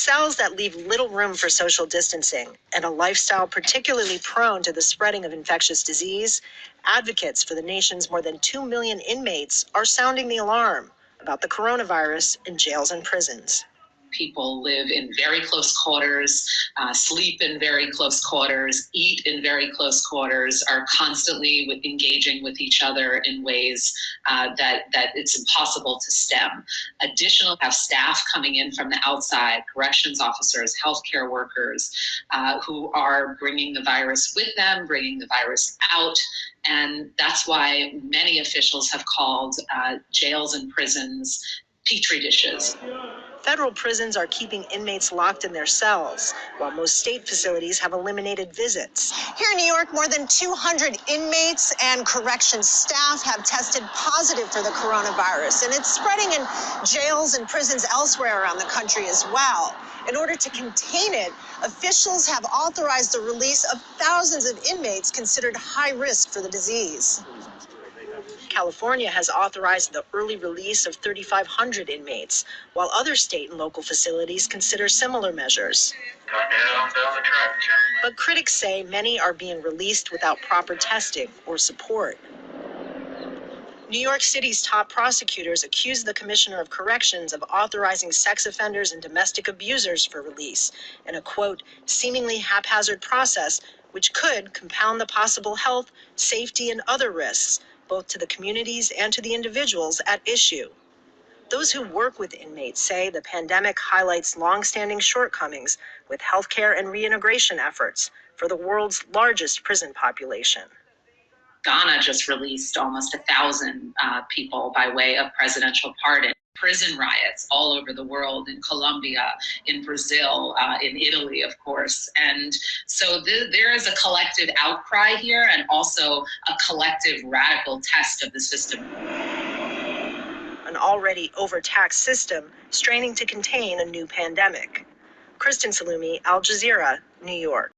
cells that leave little room for social distancing and a lifestyle particularly prone to the spreading of infectious disease, advocates for the nation's more than 2 million inmates are sounding the alarm about the coronavirus in jails and prisons. People live in very close quarters, sleep in very close quarters, eat in very close quarters, are constantly engaging with each other in ways that it's impossible to stem. Additional have staff coming in from the outside, corrections officers, healthcare workers, who are bringing the virus with them, bringing the virus out. And that's why many officials have called jails and prisons petri dishes. Federal prisons are keeping inmates locked in their cells, while most state facilities have eliminated visits. Here in New York, more than 200 inmates and corrections staff have tested positive for the coronavirus, and it's spreading in jails and prisons elsewhere around the country as well. In order to contain it, officials have authorized the release of thousands of inmates considered high risk for the disease. California has authorized the early release of 3,500 inmates, while other state and local facilities consider similar measures. But critics say many are being released without proper testing or support. New York City's top prosecutors accuse the Commissioner of Corrections of authorizing sex offenders and domestic abusers for release in a, quote, seemingly haphazard process which could compound the possible health, safety, and other risks, both to the communities and to the individuals at issue. Those who work with inmates say the pandemic highlights longstanding shortcomings with healthcare and reintegration efforts for the world's largest prison population. Ghana just released almost 1,000 people by way of presidential pardon. Prison riots all over the world, in Colombia, in Brazil, in Italy, of course. And so there is a collective outcry here and also a collective radical test of the system. An already overtaxed system straining to contain a new pandemic. Kristen Salumi, Al Jazeera, New York.